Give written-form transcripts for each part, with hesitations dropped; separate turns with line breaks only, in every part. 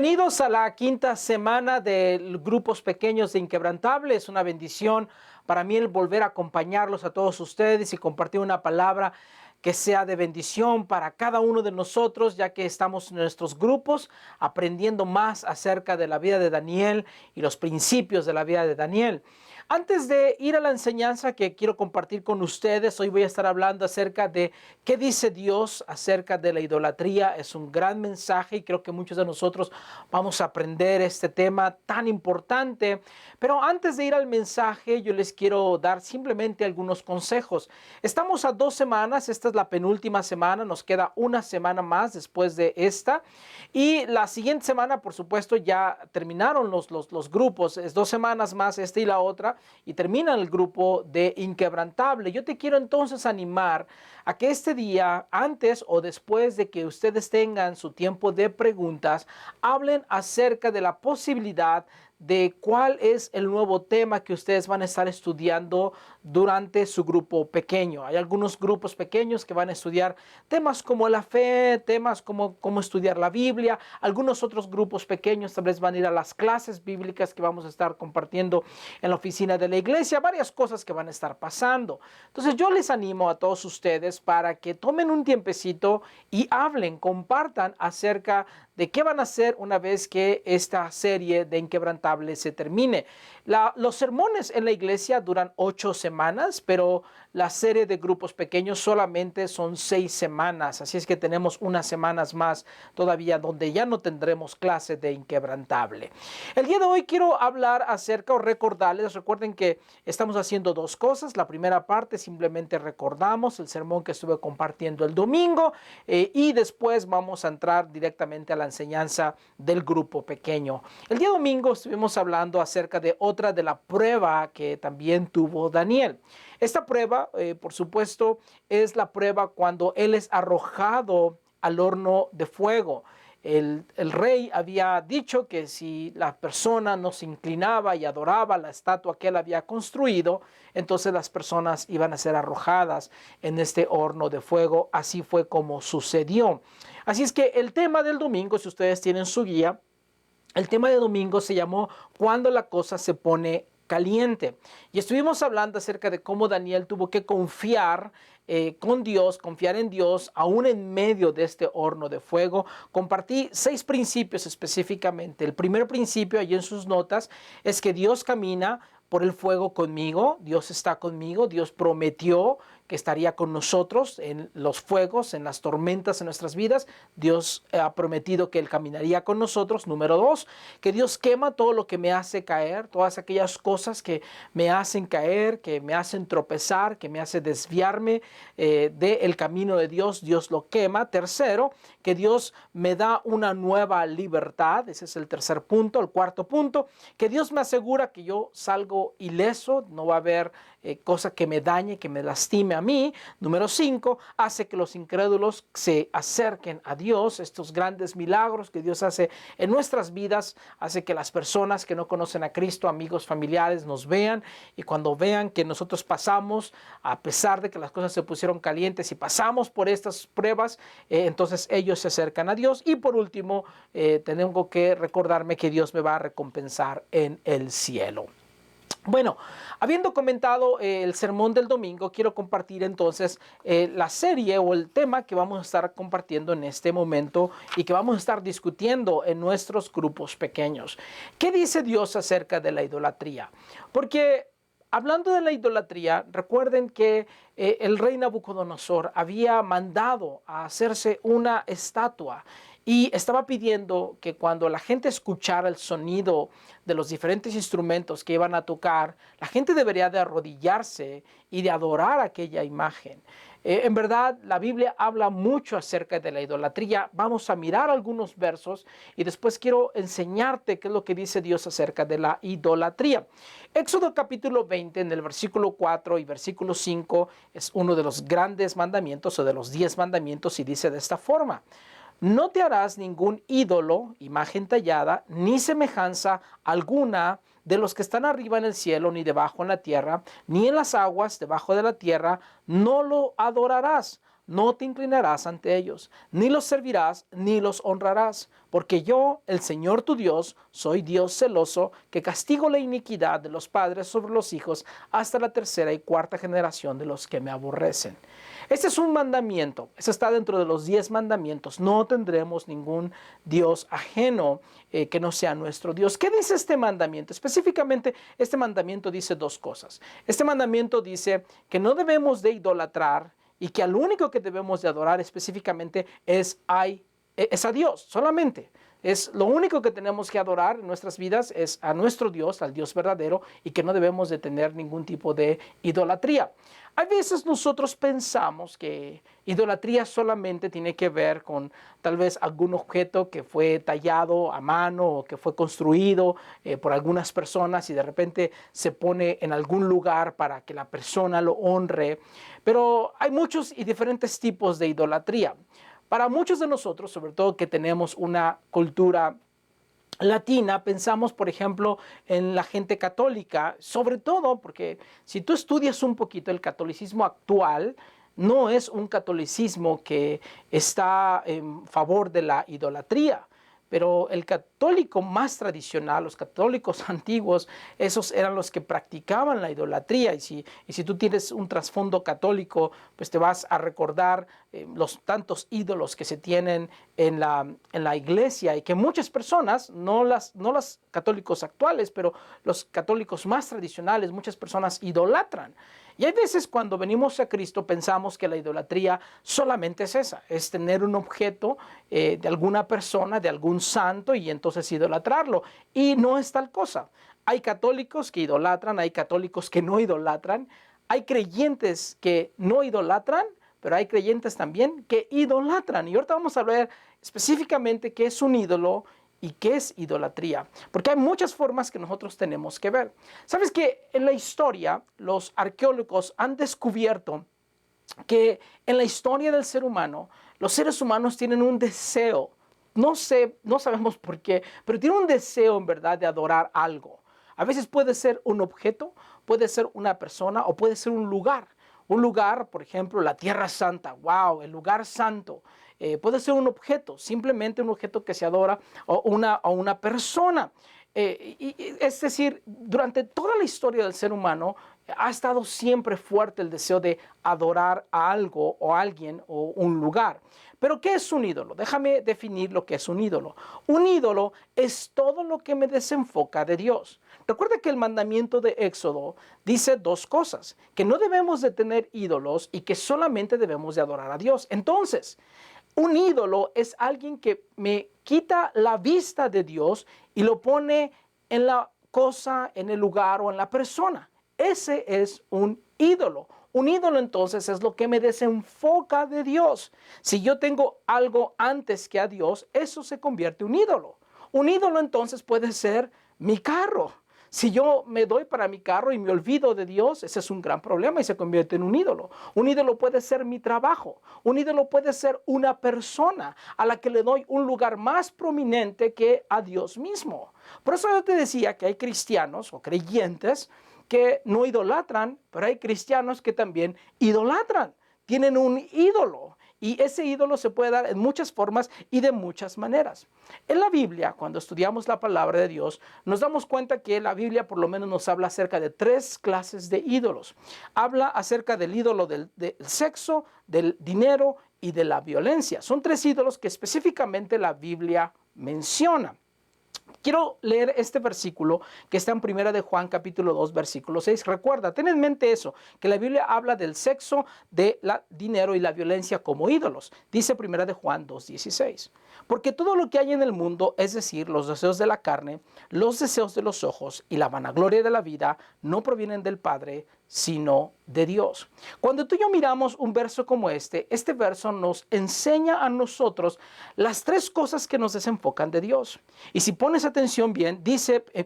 Bienvenidos a la quinta semana de Grupos Pequeños de Inquebrantable. Es una bendición para mí el volver a acompañarlos a todos ustedes y compartir una palabra que sea de bendición para cada uno de nosotros, ya que estamos en nuestros grupos aprendiendo más acerca de la vida de Daniel y los principios de la vida de Daniel. Antes de ir a la enseñanza que quiero compartir con ustedes, hoy voy a estar hablando acerca de qué dice Dios acerca de la idolatría. Es un gran mensaje y creo que muchos de nosotros vamos a aprender este tema tan importante. Pero antes de ir al mensaje, yo les quiero dar simplemente algunos consejos. Estamos a 2 semanas, esta es la penúltima semana, nos queda una semana más después de esta. Y la siguiente semana, por supuesto, ya terminaron los grupos, es 2 semanas más, esta y la otra, y termina el grupo de Inquebrantable. Yo te quiero entonces animar a que este día, antes o después de que ustedes tengan su tiempo de preguntas, hablen acerca de la posibilidad de cuál es el nuevo tema que ustedes van a estar estudiando durante su grupo pequeño. Hay algunos grupos pequeños que van a estudiar temas como la fe, temas como cómo estudiar la Biblia. Algunos otros grupos pequeños tal vez van a ir a las clases bíblicas que vamos a estar compartiendo en la oficina de la iglesia, varias cosas que van a estar pasando. Entonces yo les animo a todos ustedes para que tomen un tiempecito y hablen, compartan acerca de qué van a hacer una vez que esta serie de Inquebrantable se termine. Los sermones en la iglesia duran 8 semanas, pero la serie de grupos pequeños solamente son 6 semanas. Así es que tenemos unas semanas más todavía donde ya no tendremos clase de Inquebrantable. El día de hoy quiero hablar acerca o recordarles, recuerden que estamos haciendo 2 cosas. La primera parte simplemente recordamos el sermón que estuve compartiendo el domingo y después vamos a entrar directamente a la enseñanza del grupo pequeño. El día domingo estuvimos hablando acerca de otra de la prueba que también tuvo Daniel. Esta prueba, por supuesto, es la prueba cuando él es arrojado al horno de fuego. El rey había dicho que si la persona no se inclinaba y adoraba la estatua que él había construido, entonces las personas iban a ser arrojadas en este horno de fuego. Así fue como sucedió. Así es que el tema del domingo, si ustedes tienen su guía, el tema de domingo se llamó "Cuando la cosa se pone caliente". Y estuvimos hablando acerca de cómo Daniel tuvo que confiar con Dios, confiar en Dios, aún en medio de este horno de fuego. Compartí 6 principios específicamente. El primer principio, allí en sus notas, es que Dios camina por el fuego conmigo. Dios está conmigo. Dios prometió que estaría con nosotros en los fuegos, en las tormentas en nuestras vidas. Dios ha prometido que Él caminaría con nosotros. Número 2, que Dios quema todo lo que me hace caer, todas aquellas cosas que me hacen caer, que me hacen tropezar, que me hace desviarme del camino de Dios. Dios lo quema. Tercero, que Dios me da una nueva libertad. Ese es el tercer punto. El cuarto punto, que Dios me asegura que yo salgo ileso, no va a haber cosa que me dañe, que me lastime a mí. Número 5, hace que los incrédulos se acerquen a Dios. Estos grandes milagros que Dios hace en nuestras vidas, hace que las personas que no conocen a Cristo, amigos, familiares, nos vean, y cuando vean que nosotros pasamos, a pesar de que las cosas se pusieron calientes y pasamos por estas pruebas, entonces ellos se acercan a Dios. Y por último, tengo que recordarme que Dios me va a recompensar en el cielo. Bueno, habiendo comentado el sermón del domingo, quiero compartir entonces la serie o el tema que vamos a estar compartiendo en este momento y que vamos a estar discutiendo en nuestros grupos pequeños. ¿Qué dice Dios acerca de la idolatría? Porque hablando de la idolatría, recuerden que el rey Nabucodonosor había mandado a hacerse una estatua y estaba pidiendo que cuando la gente escuchara el sonido de los diferentes instrumentos que iban a tocar, la gente debería de arrodillarse y de adorar aquella imagen. En verdad, la Biblia habla mucho acerca de la idolatría. Vamos a mirar algunos versos y después quiero enseñarte qué es lo que dice Dios acerca de la idolatría. Éxodo capítulo 20, en el versículo 4 y versículo 5, es uno de los grandes mandamientos o de los 10 mandamientos y dice de esta forma: no te harás ningún ídolo, imagen tallada, ni semejanza alguna de los que están arriba en el cielo, ni debajo en la tierra, ni en las aguas debajo de la tierra. No lo adorarás. no te inclinarás ante ellos, ni los servirás, ni los honrarás, porque yo, el Señor tu Dios, soy Dios celoso, que castigo la iniquidad de los padres sobre los hijos hasta la tercera y cuarta generación de los que me aborrecen. Este es un mandamiento, este está dentro de los 10 mandamientos. No tendremos ningún Dios ajeno que no sea nuestro Dios. ¿Qué dice este mandamiento? Específicamente, este mandamiento dice dos cosas. Este mandamiento dice que no debemos de idolatrar y que al único que debemos de adorar específicamente es a Dios, solamente. Es lo único que tenemos que adorar en nuestras vidas es a nuestro Dios, al Dios verdadero, y que no debemos de tener ningún tipo de idolatría. A veces nosotros pensamos que idolatría solamente tiene que ver con tal vez algún objeto que fue tallado a mano o que fue construido por algunas personas y de repente se pone en algún lugar para que la persona lo honre. Pero hay muchos y diferentes tipos de idolatría. Para muchos de nosotros, sobre todo que tenemos una cultura latina, pensamos, por ejemplo, en la gente católica, sobre todo porque si tú estudias un poquito el catolicismo actual, no es un catolicismo que está en favor de la idolatría. Pero el católico más tradicional, los católicos antiguos, esos eran los que practicaban la idolatría. Y si tú tienes un trasfondo católico, pues te vas a recordar los tantos ídolos que se tienen en la iglesia y que muchas personas, no los católicos actuales, pero los católicos más tradicionales, muchas personas idolatran. Y hay veces cuando venimos a Cristo pensamos que la idolatría solamente es esa, es tener un objeto de alguna persona, de algún santo y entonces idolatrarlo. Y no es tal cosa. Hay católicos que idolatran, hay católicos que no idolatran, hay creyentes que no idolatran, pero hay creyentes también que idolatran. Y ahorita vamos a ver específicamente qué es un ídolo y qué es idolatría, porque hay muchas formas que nosotros tenemos que ver. ¿Sabes que en la historia los arqueólogos han descubierto que en la historia del ser humano, los seres humanos tienen un deseo, no sé, no sabemos por qué, pero tienen un deseo en verdad de adorar algo? A veces puede ser un objeto, puede ser una persona o puede ser un lugar. Un lugar, por ejemplo, la Tierra Santa, wow, el lugar santo. Puede ser un objeto, simplemente un objeto que se adora o una persona. Es decir, durante toda la historia del ser humano ha estado siempre fuerte el deseo de adorar a algo o a alguien o un lugar. Pero ¿qué es un ídolo? Déjame definir lo que es un ídolo. Un ídolo es todo lo que me desenfoca de Dios. Recuerda que el mandamiento de Éxodo dice dos cosas, que no debemos de tener ídolos y que solamente debemos de adorar a Dios. Entonces, un ídolo es alguien que me quita la vista de Dios y lo pone en la cosa, en el lugar o en la persona. Ese es un ídolo. Un ídolo entonces es lo que me desenfoca de Dios. Si yo tengo algo antes que a Dios, eso se convierte en un ídolo. Un ídolo entonces puede ser mi carro. Si yo me doy para mi carro y me olvido de Dios, ese es un gran problema y se convierte en un ídolo. Un ídolo puede ser mi trabajo. Un ídolo puede ser una persona a la que le doy un lugar más prominente que a Dios mismo. Por eso yo te decía que hay cristianos o creyentes que no idolatran, pero hay cristianos que también idolatran. Tienen un ídolo. Y ese ídolo se puede dar en muchas formas y de muchas maneras. En la Biblia, cuando estudiamos la palabra de Dios, nos damos cuenta que la Biblia por lo menos nos habla acerca de 3 clases de ídolos. Habla acerca del ídolo del sexo, del dinero y de la violencia. Son 3 ídolos que específicamente la Biblia menciona. Quiero leer este versículo que está en 1 de Juan capítulo 2 versículo 6. Recuerda, ten en mente eso, que la Biblia habla del sexo, del dinero y la violencia como ídolos. Dice 1 de Juan 2:16. Porque todo lo que hay en el mundo, es decir, los deseos de la carne, los deseos de los ojos y la vanagloria de la vida, no provienen del Padre, sino de Dios. Cuando tú y yo miramos un verso como este verso nos enseña a nosotros las 3 cosas que nos desenfocan de Dios. Y si pones atención bien,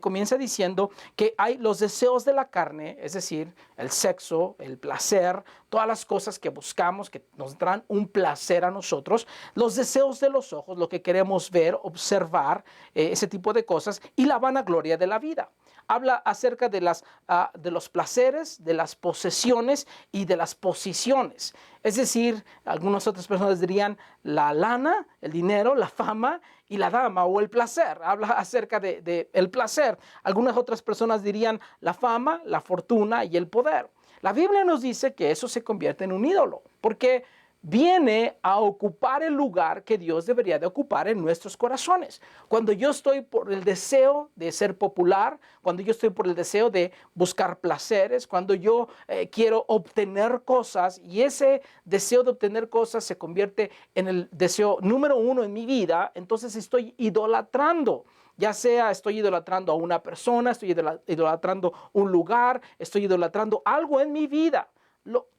comienza diciendo que hay los deseos de la carne, es decir, el sexo, el placer, todas las cosas que buscamos, que nos dan un placer a nosotros, los deseos de los ojos, lo que queremos ver, observar, ese tipo de cosas, y la vanagloria de la vida. Habla acerca de de los placeres, de las posesiones y de las posiciones. Es decir, algunas otras personas dirían la lana, el dinero, la fama y la dama o el placer. Habla acerca de el placer. Algunas otras personas dirían la fama, la fortuna y el poder. La Biblia nos dice que eso se convierte en un ídolo, porque viene a ocupar el lugar que Dios debería de ocupar en nuestros corazones. Cuando yo estoy por el deseo de ser popular, cuando yo estoy por el deseo de buscar placeres, cuando yo quiero obtener cosas y ese deseo de obtener cosas se convierte en el deseo número uno en mi vida, entonces estoy idolatrando. Ya sea estoy idolatrando a una persona, estoy idolatrando un lugar, estoy idolatrando algo en mi vida.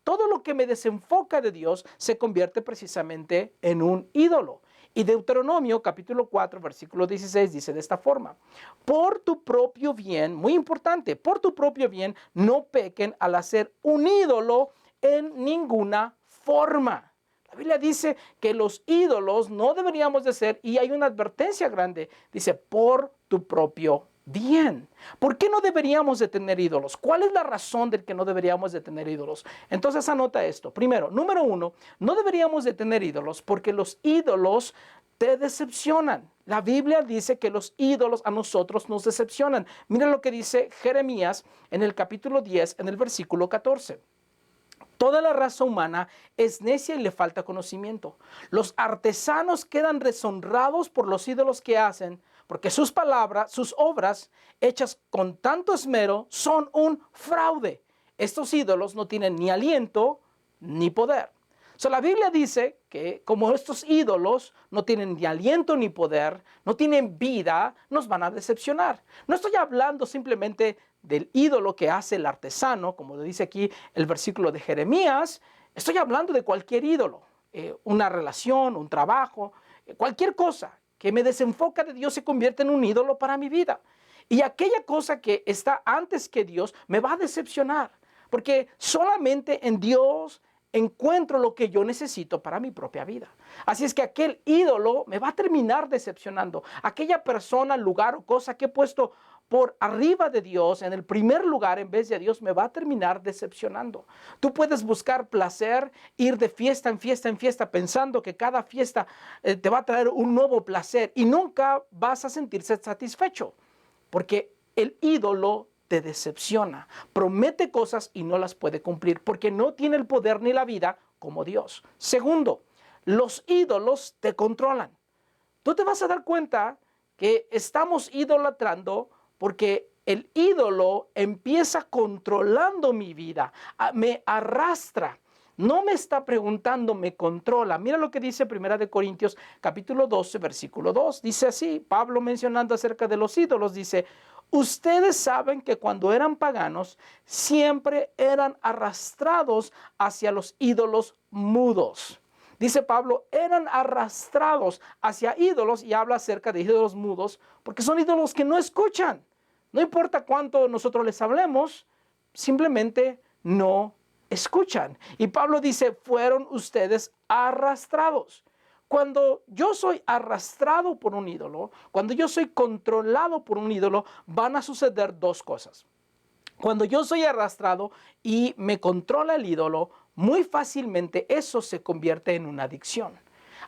Todo lo que me desenfoca de Dios se convierte precisamente en un ídolo. Y Deuteronomio capítulo 4 versículo 16 dice de esta forma: por tu propio bien, muy importante, por tu propio bien no pequen al hacer un ídolo en ninguna forma. La Biblia dice que los ídolos no deberíamos de ser, y hay una advertencia grande, dice por tu propio bien. ¿Por qué no deberíamos de tener ídolos? ¿Cuál es la razón del que no deberíamos de tener ídolos? Entonces anota esto. Primero, número uno, no deberíamos de tener ídolos porque los ídolos te decepcionan. La Biblia dice que los ídolos a nosotros nos decepcionan. Mira lo que dice Jeremías en el capítulo 10, en el versículo 14. Toda la raza humana es necia y le falta conocimiento. Los artesanos quedan deshonrados por los ídolos que hacen, porque sus palabras, sus obras, hechas con tanto esmero, son un fraude. Estos ídolos no tienen ni aliento ni poder. La Biblia dice que como estos ídolos no tienen ni aliento ni poder, no tienen vida, nos van a decepcionar. No estoy hablando simplemente del ídolo que hace el artesano, como dice aquí el versículo de Jeremías. Estoy hablando de cualquier ídolo, una relación, un trabajo, cualquier cosa que me desenfoca de Dios se convierte en un ídolo para mi vida. Y aquella cosa que está antes que Dios me va a decepcionar, porque solamente en Dios encuentro lo que yo necesito para mi propia vida. Así es que aquel ídolo me va a terminar decepcionando. Aquella persona, lugar o cosa que he puesto por arriba de Dios, en el primer lugar en vez de Dios, me va a terminar decepcionando. Tú puedes buscar placer, ir de fiesta en fiesta en fiesta, pensando que cada fiesta te va a traer un nuevo placer y nunca vas a sentirse satisfecho, porque el ídolo te decepciona, promete cosas y no las puede cumplir, porque no tiene el poder ni la vida como Dios. Segundo, los ídolos te controlan. Tú te vas a dar cuenta que estamos idolatrando porque el ídolo empieza controlando mi vida, me arrastra. No me está preguntando, me controla. Mira lo que dice 1 Corintios capítulo 12, versículo 2. Dice así, Pablo mencionando acerca de los ídolos, dice: ustedes saben que cuando eran paganos, siempre eran arrastrados hacia los ídolos mudos. Dice Pablo, eran arrastrados hacia ídolos, y habla acerca de ídolos mudos, porque son ídolos que no escuchan. No importa cuánto nosotros les hablemos, simplemente no escuchan. Y Pablo dice, fueron ustedes arrastrados. Cuando yo soy arrastrado por un ídolo, cuando yo soy controlado por un ídolo, van a suceder dos cosas. Cuando yo soy arrastrado y me controla el ídolo, muy fácilmente eso se convierte en una adicción.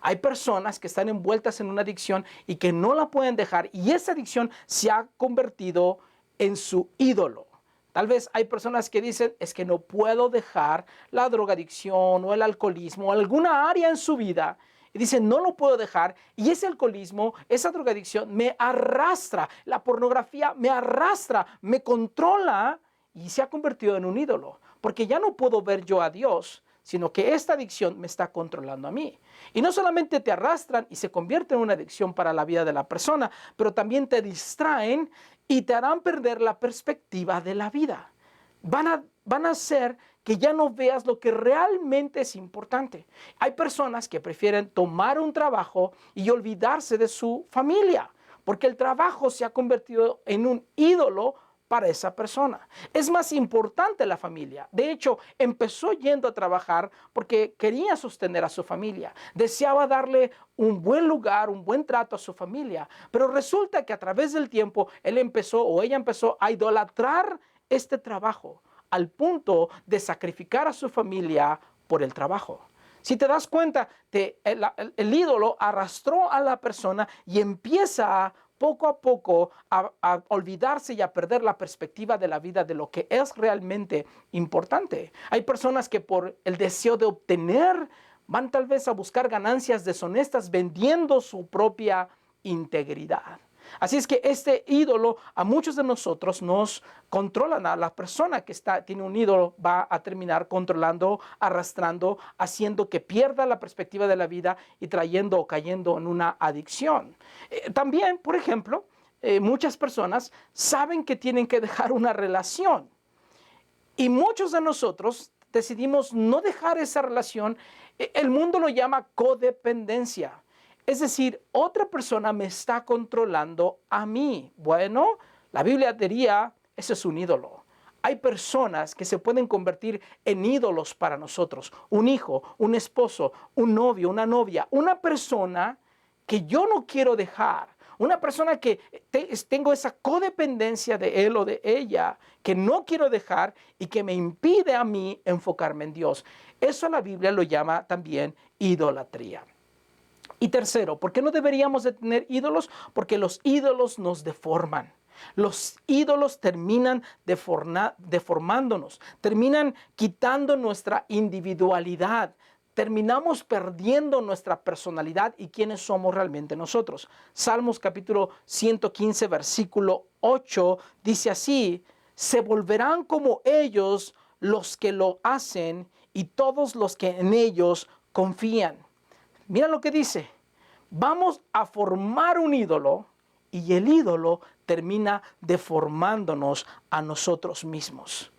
Hay personas que están envueltas en una adicción y que no la pueden dejar, y esa adicción se ha convertido en su ídolo. Tal vez hay personas que dicen, es que no puedo dejar la drogadicción o el alcoholismo o alguna área en su vida. Y dicen, no lo puedo dejar, y ese alcoholismo, esa drogadicción me arrastra, la pornografía me arrastra, me controla, y se ha convertido en un ídolo, porque ya no puedo ver yo a Dios, sino que esta adicción me está controlando a mí. Y no solamente te arrastran y se convierte en una adicción para la vida de la persona, pero también te distraen y te harán perder la perspectiva de la vida. Van a hacer que ya no veas lo que realmente es importante. Hay personas que prefieren tomar un trabajo y olvidarse de su familia, porque el trabajo se ha convertido en un ídolo para esa persona. Es más importante la familia. De hecho, empezó yendo a trabajar porque quería sostener a su familia. Deseaba darle un buen lugar, un buen trato a su familia. Pero resulta que a través del tiempo, ella empezó a idolatrar este trabajo al punto de sacrificar a su familia por el trabajo. Si te das cuenta, el ídolo arrastró a la persona y empieza poco a poco a olvidarse y a perder la perspectiva de la vida, de lo que es realmente importante. Hay personas que por el deseo de obtener van tal vez a buscar ganancias deshonestas vendiendo su propia integridad. Así es que este ídolo a muchos de nosotros nos controlan. A la persona que tiene un ídolo va a terminar controlando, arrastrando, haciendo que pierda la perspectiva de la vida y trayendo o cayendo en una adicción. También, por ejemplo, muchas personas saben que tienen que dejar una relación y muchos de nosotros decidimos no dejar esa relación. El mundo lo llama codependencia. Es decir, otra persona me está controlando a mí. Bueno, la Biblia diría, ese es un ídolo. Hay personas que se pueden convertir en ídolos para nosotros. Un hijo, un esposo, un novio, una novia, una persona que yo no quiero dejar. Una persona que tengo esa codependencia de él o de ella que no quiero dejar y que me impide a mí enfocarme en Dios. Eso la Biblia lo llama también idolatría. Y tercero, ¿por qué no deberíamos de tener ídolos? Porque los ídolos nos deforman. Los ídolos terminan deformándonos, terminan quitando nuestra individualidad, terminamos perdiendo nuestra personalidad y quiénes somos realmente nosotros. Salmos capítulo 115, versículo 8, dice así: se volverán como ellos los que lo hacen y todos los que en ellos confían. Mira lo que dice: vamos a formar un ídolo y el ídolo termina deformándonos a nosotros mismos.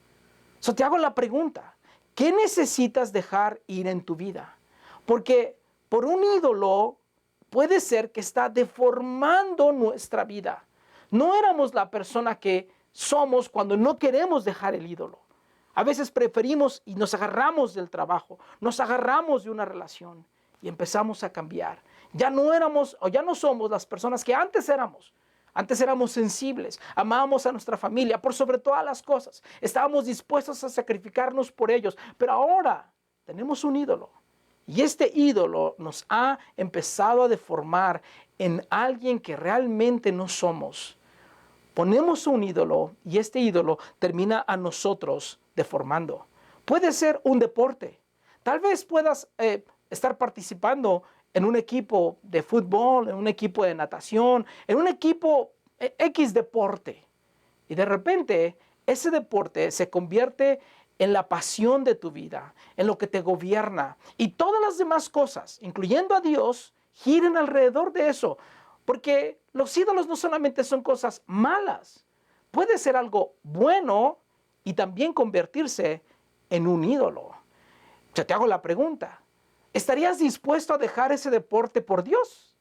So, te hago la pregunta: ¿qué necesitas dejar ir en tu vida? Porque por un ídolo puede ser que está deformando nuestra vida. No éramos la persona que somos cuando no queremos dejar el ídolo. A veces preferimos y nos agarramos del trabajo, nos agarramos de una relación y empezamos a cambiar. Ya no éramos o ya no somos las personas que antes éramos. Antes éramos sensibles, amábamos a nuestra familia por sobre todas las cosas. Estábamos dispuestos a sacrificarnos por ellos, pero ahora tenemos un ídolo. Y este ídolo nos ha empezado a deformar en alguien que realmente no somos. Ponemos un ídolo y este ídolo termina a nosotros deformando. Puede ser un deporte. Tal vez puedas estar participando en un equipo de fútbol, en un equipo de natación, en un equipo X deporte. Y de repente ese deporte se convierte en la pasión de tu vida, en lo que te gobierna. Y todas las demás cosas, incluyendo a Dios, giran alrededor de eso. Porque los ídolos no solamente son cosas malas, puede ser algo bueno y también convertirse en un ídolo. Yo te hago la pregunta: ¿estarías dispuesto a dejar ese deporte por Dios?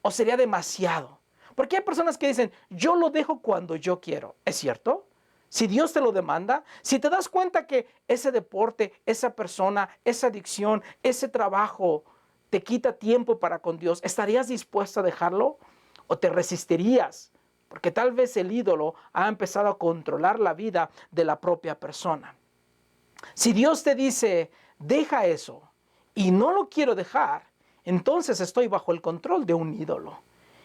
¿O sería demasiado? Porque hay personas que dicen, yo lo dejo cuando yo quiero. ¿Es cierto? Si Dios te lo demanda, si te das cuenta que ese deporte, esa persona, esa adicción, ese trabajo te quita tiempo para con Dios, ¿estarías dispuesto a dejarlo? ¿O te resistirías? Porque tal vez el ídolo ha empezado a controlar la vida de la propia persona. Si Dios te dice, deja eso, y no lo quiero dejar, entonces estoy bajo el control de un ídolo.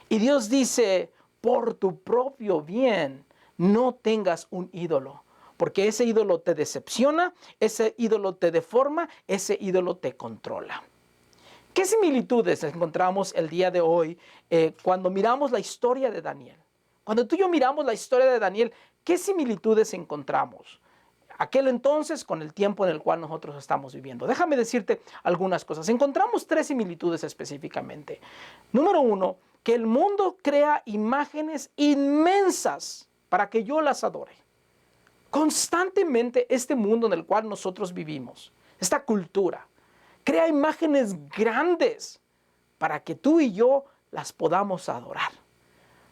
Y Dios dice, por tu propio bien, no tengas un ídolo, porque ese ídolo te decepciona, ese ídolo te deforma, ese ídolo te controla. ¿Qué similitudes encontramos el día de hoy cuando miramos la historia de Daniel? Cuando tú y yo miramos la historia de Daniel, ¿qué similitudes encontramos? Aquel entonces con el tiempo en el cual nosotros estamos viviendo. Déjame decirte algunas cosas. Encontramos 3 similitudes específicamente. Número 1, que el mundo crea imágenes inmensas para que yo las adore. Constantemente este mundo en el cual nosotros vivimos, esta cultura, crea imágenes grandes para que tú y yo las podamos adorar.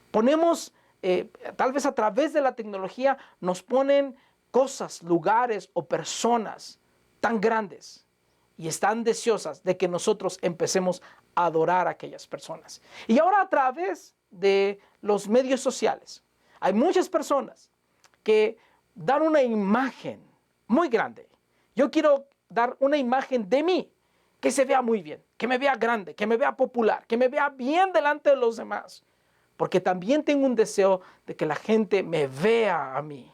Ponemos tal vez a través de la tecnología, nos ponen cosas, lugares o personas tan grandes y están deseosas de que nosotros empecemos a adorar a aquellas personas. Y ahora a través de los medios sociales, hay muchas personas que dan una imagen muy grande. Yo quiero dar una imagen de mí que se vea muy bien, que me vea grande, que me vea popular, que me vea bien delante de los demás. Porque también tengo un deseo de que la gente me vea a mí.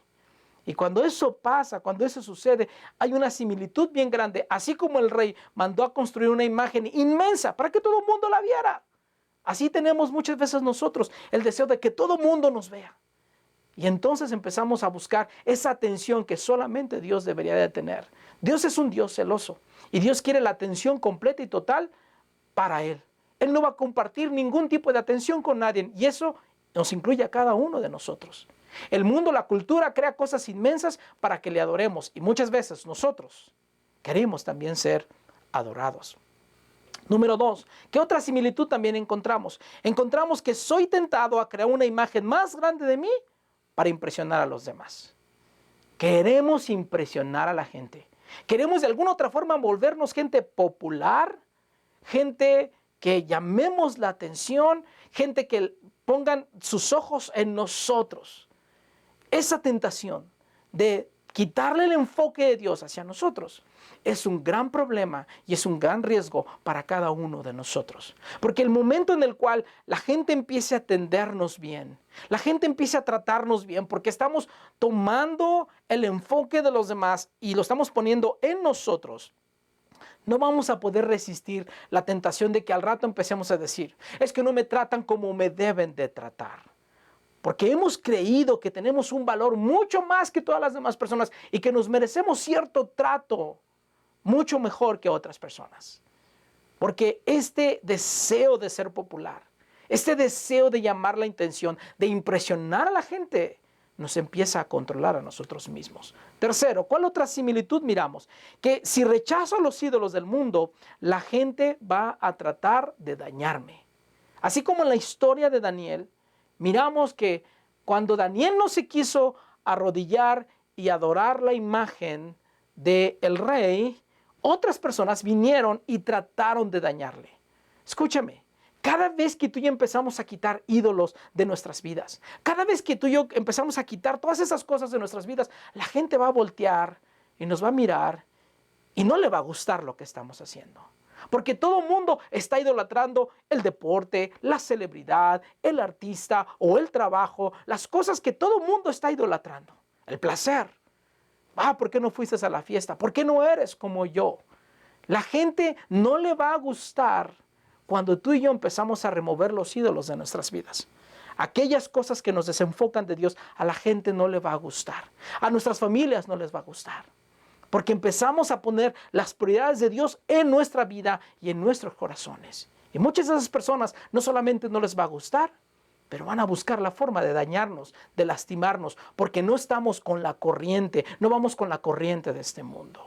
Y cuando eso pasa, cuando eso sucede, hay una similitud bien grande. Así como el rey mandó a construir una imagen inmensa para que todo el mundo la viera. Así tenemos muchas veces nosotros el deseo de que todo el mundo nos vea. Y entonces empezamos a buscar esa atención que solamente Dios debería de tener. Dios es un Dios celoso y Dios quiere la atención completa y total para Él. Él no va a compartir ningún tipo de atención con nadie y eso nos incluye a cada uno de nosotros. El mundo, la cultura crea cosas inmensas para que le adoremos y muchas veces nosotros queremos también ser adorados. Número 2, ¿qué otra similitud también encontramos? Encontramos que soy tentado a crear una imagen más grande de mí para impresionar a los demás. Queremos impresionar a la gente. Queremos de alguna otra forma volvernos gente popular, gente que llamemos la atención, gente que pongan sus ojos en nosotros. Esa tentación de quitarle el enfoque de Dios hacia nosotros es un gran problema y es un gran riesgo para cada uno de nosotros. Porque el momento en el cual la gente empiece a atendernos bien, la gente empiece a tratarnos bien, porque estamos tomando el enfoque de los demás y lo estamos poniendo en nosotros, no vamos a poder resistir la tentación de que al rato empecemos a decir, es que no me tratan como me deben de tratar. Porque hemos creído que tenemos un valor mucho más que todas las demás personas y que nos merecemos cierto trato mucho mejor que otras personas. Porque este deseo de ser popular, este deseo de llamar la atención, de impresionar a la gente, nos empieza a controlar a nosotros mismos. Tercero, ¿cuál otra similitud miramos? Que si rechazo a los ídolos del mundo, la gente va a tratar de dañarme. Así como en la historia de Daniel, miramos que cuando Daniel no se quiso arrodillar y adorar la imagen del rey, otras personas vinieron y trataron de dañarle. Escúchame, cada vez que tú y yo empezamos a quitar ídolos de nuestras vidas, cada vez que tú y yo empezamos a quitar todas esas cosas de nuestras vidas, la gente va a voltear y nos va a mirar y no le va a gustar lo que estamos haciendo. Porque todo el mundo está idolatrando el deporte, la celebridad, el artista o el trabajo, las cosas que todo el mundo está idolatrando. El placer. ¿Por qué no fuiste a la fiesta? ¿Por qué no eres como yo? La gente no le va a gustar cuando tú y yo empezamos a remover los ídolos de nuestras vidas. Aquellas cosas que nos desenfocan de Dios, a la gente no le va a gustar. A nuestras familias no les va a gustar. Porque empezamos a poner las prioridades de Dios en nuestra vida y en nuestros corazones. Y muchas de esas personas no solamente no les va a gustar, pero van a buscar la forma de dañarnos, de lastimarnos, porque no estamos con la corriente, no vamos con la corriente de este mundo.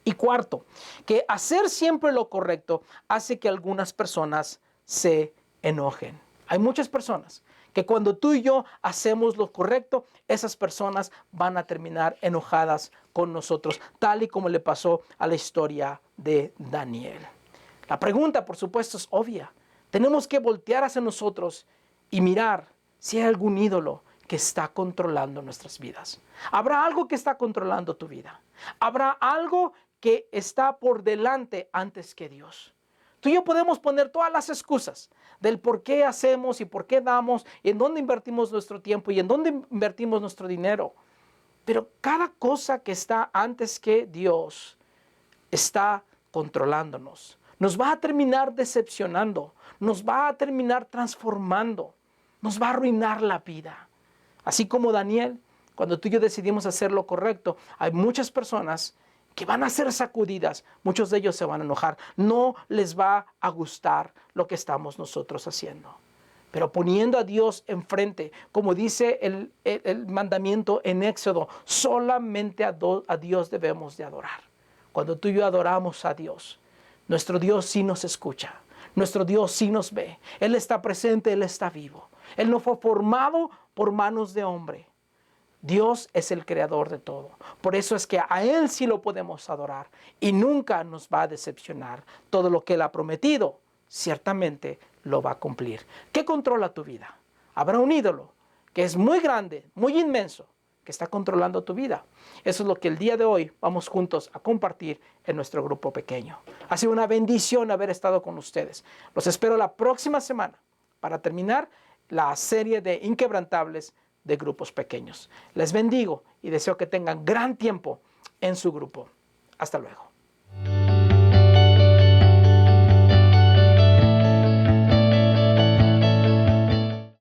Y cuarto, que hacer siempre lo correcto hace que algunas personas se enojen. Hay muchas personas que cuando tú y yo hacemos lo correcto, esas personas van a terminar enojadas con nosotros, tal y como le pasó a la historia de Daniel. La pregunta, por supuesto, es obvia. Tenemos que voltear hacia nosotros y mirar si hay algún ídolo que está controlando nuestras vidas. ¿Habrá algo que está controlando tu vida? ¿Habrá algo que está por delante antes que Dios? Tú y yo podemos poner todas las excusas del por qué hacemos y por qué damos, y en dónde invertimos nuestro tiempo y en dónde invertimos nuestro dinero. Pero cada cosa que está antes que Dios está controlándonos. Nos va a terminar decepcionando, nos va a terminar transformando, nos va a arruinar la vida. Así como Daniel, cuando tú y yo decidimos hacer lo correcto, hay muchas personas que van a ser sacudidas, muchos de ellos se van a enojar, no les va a gustar lo que estamos nosotros haciendo. Pero poniendo a Dios enfrente, como dice el mandamiento en Éxodo, solamente a Dios debemos de adorar. Cuando tú y yo adoramos a Dios, nuestro Dios sí nos escucha, nuestro Dios sí nos ve, Él está presente, Él está vivo. Él no fue formado por manos de hombre. Dios es el creador de todo. Por eso es que a Él sí lo podemos adorar y nunca nos va a decepcionar. Todo lo que Él ha prometido, ciertamente lo va a cumplir. ¿Qué controla tu vida? Habrá un ídolo que es muy grande, muy inmenso, que está controlando tu vida. Eso es lo que el día de hoy vamos juntos a compartir en nuestro grupo pequeño. Ha sido una bendición haber estado con ustedes. Los espero la próxima semana para terminar la serie de inquebrantables de grupos pequeños. Les bendigo y deseo que tengan gran tiempo en su grupo. Hasta luego.